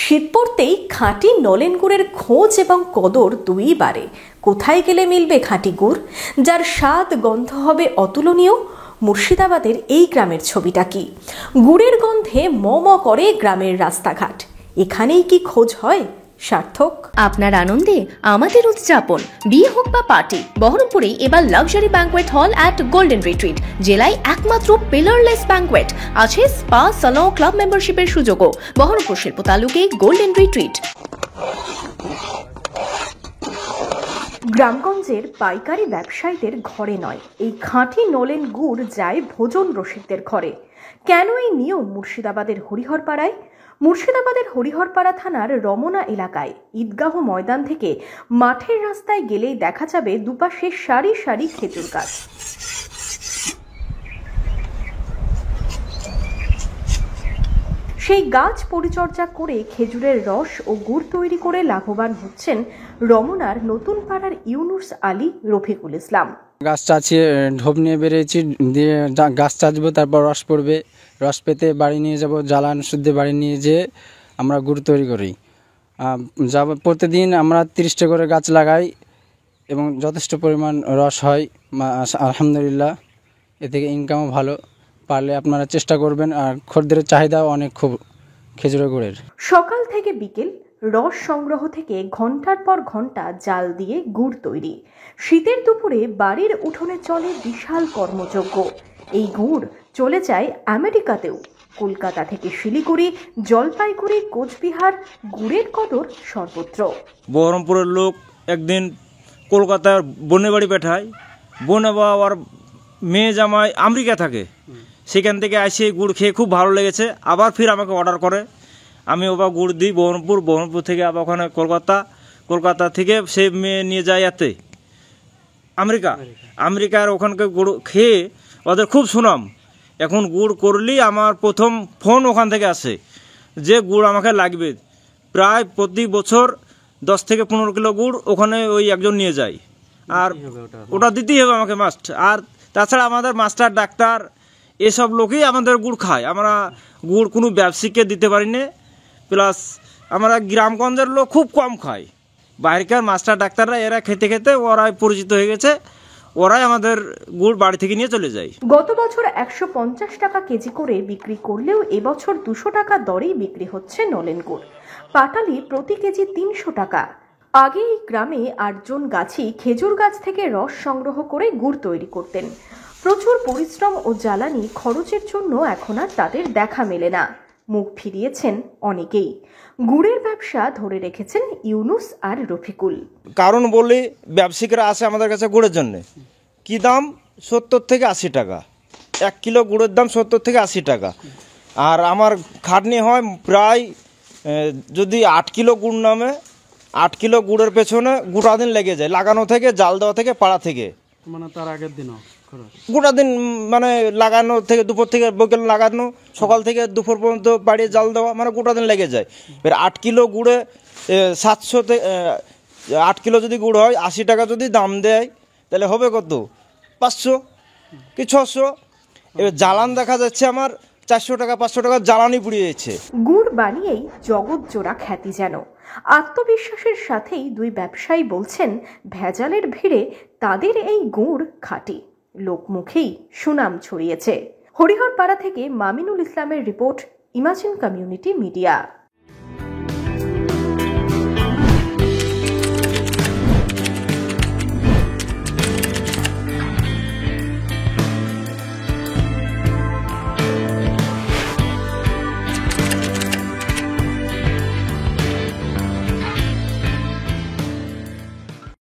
শীত পড়তেই খাঁটি নলেন গুড়ের খোঁজ এবং কদর দুই বাড়ে। কোথায় গেলে মিলবে খাঁটি গুড়, যার স্বাদ গন্ধ হবে অতুলনীয়? মুর্শিদাবাদের এই গ্রামের ছবিটা কি? গুড়ের গন্ধে ম ম করে গ্রামের রাস্তাঘাট। এখানেই কি খোঁজ হয় সার্থক? আপনার আনন্দে আমাদের উদযাপন। বিয়ে হোক বা পার্টি, বহরমপুরে এবার luxury banquet hall at golden retreat. জেলায় একমাত্র পিলারলেস ব্যাঙ্কোয়েট, আছে স্পা, সালন, ক্লাব মেম্বারশিপের সুযোগও। বহরমপুর শিল্প তালুকে গোল্ডেন রিট্রিট। গ্রামগঞ্জের পাইকারি ব্যবসায়ীদের ঘরে নয়, এই খাঁটি নলেন গুড় যায় ভোজন রসিকদের ঘরে। কেন এই নিয়ম মুর্শিদাবাদের হরিহরপাড়ায়? মুর্শিদাবাদের হরিহরপাড়া থানার রমনা এলাকায় ঈদগাহ ময়দান থেকে মাঠের রাস্তায় গেলেই দেখা যাবে দুপাশে সারি সারি খেজুর গাছ। সেই গাছ পরিচর্যা করে খেজুরের রস ও গুড় তৈরি করে লাভবান হচ্ছেন রমনার নতুন পাড়ার ইউনুস আলী, রফিকুল ইসলাম। গাছ চাচিয়ে ঢোপ নিয়ে বেরিয়েছি, দিয়ে গাছ চাচবো, তারপর রস পড়বে, রস পেতে বাড়ি নিয়ে যাব, জ্বালান শুদ্ধে বাড়ি নিয়ে যেয়ে আমরা গুড় তৈরি করি। প্রতিদিন আমরা 30টা করে গাছ লাগাই এবং যথেষ্ট পরিমাণ রস হয় আলহামদুলিল্লাহ। এ থেকে ইনকামও ভালো। পারলে আপনারা চেষ্টা করবেন। আর খদ্দের চাহিদাও অনেক খুব খেজুরের গুড়ের। সকাল থেকে বিকেল রস সংগ্রহ থেকে ঘন্টার পর ঘন্টা জাল দিয়ে গুড় তৈরি। শীতের দুপুরে বাড়ির উঠোনে চলে বিশাল কর্মযজ্ঞ। এই গুড় চলে যায় আমেরিকাতেও। কলকাতা থেকে শিলিগুড়ি, জলপাইগুড়ি, কোচবিহার, গুড়ের কদর সর্বত্র। বহরমপুরের লোক একদিন কলকাতার বোনের বাড়ি পাঠায়, বোনে বাবার মেয়ে জামাই আমেরিকা থাকে, সেখান থেকে এসে গুড় খেয়ে খুব ভালো লেগেছে, আবার ফির আমাকে অর্ডার করে। আমি ওবার গুড় দিই বহরমপুর থেকে আবার ওখানে কলকাতা থেকে সে মেয়ে নিয়ে যায় এতে আমেরিকার ওখানকার গুড় খেয়ে ওদের খুব সুনাম। এখন গুড় করলেই আমার প্রথম ফোন ওখান থেকে আসে যে গুড় আমাকে লাগবে। প্রায় প্রতি বছর 10 থেকে 15 কিলো গুড় ওখানে ওই একজন নিয়ে যায়, আর ওটা দিতেই হবে আমাকে মাস্ট। আর তাছাড়া আমাদের মাস্টার, ডাক্তার এসব লোকই আমাদের গুড় খায়। আমরা গুড় কোনো ব্যবসায়ীকে দিতে পারি না। প্লাস আমরা গ্রামগঞ্জের লোক খুব কম খায়। বাইরেকার মাস্টার ডাক্তাররা এরা খেতে খেতে ওরাই পরিচিত হয়ে গেছে, ওরাই আমাদের গুড় বাড়ি থেকে নিয়ে চলে যায়। গত বছর 150 টাকা কেজি করে বিক্রি করলেও এবছর 200 টাকা দরেই বিক্রি হচ্ছে নলেন গুড়। পাটালি প্রতি কেজি 300 টাকা। আগে এই গ্রামে 8 জন গাছি খেজুর গাছ থেকে রস সংগ্রহ করে গুড় তৈরি করতেন। প্রচুর পরিশ্রম ও জ্বালানি খরচের জন্য এখন আর তাদের দেখা মেলে না। মুখ ফিরিয়েছেন অনেকেই। গুড়ের ব্যবসা ধরে রেখেছেন ইউনুস আর রফিকুল। কারণ বললে ব্যবসায়িকরা আসে আমাদের কাছে গুড়ের জন্য। কি দাম? 70 থেকে 80 টাকা 1 কিলো গুড়ের দাম, 70 থেকে 80 টাকা। আর আমার খাটনি হয় প্রায়, যদি 8 কিলো গুড় নামে, 8 কিলো গুড়ের পেছনে গোটা দিন লেগে যায়, লাগানো থেকে, জাল দেওয়া থেকে, পাড়া থেকে। মানে তার আগের দিনও গোটা দিন, মানে লাগানো থেকে দুপুর থেকে বিকেল লাগানো, সকাল থেকে দুপুর পর্যন্ত বাড়িয়ে জাল দেওয়া, মানে গোটা দিন লেগে যায়। এবার 8 কিলো গুড়ে 700 থেকে 8 কিলো যদি গুড় হয়, 80 টাকা যদি দাম দেয় তাহলে হবে কত? 500 কি 600। এবার জ্বালান দেখা যাচ্ছে আমার 400 টাকা 500 টাকা জ্বালানি পুড়িয়ে যাচ্ছে। গুড় বানিয়েই জগৎ জোড়া খ্যাতি যেন। আত্মবিশ্বাসের সাথেই দুই ব্যবসায়ী বলছেন ভেজালের ভিড়ে তাদের এই গুড় খাঁটি। লোকমুখেই সুনাম ছড়িয়েছে। হরিহরপাড়া থেকে মামিনুল ইসলামের রিপোর্ট, ইমাজিন কমিউনিটি মিডিয়া।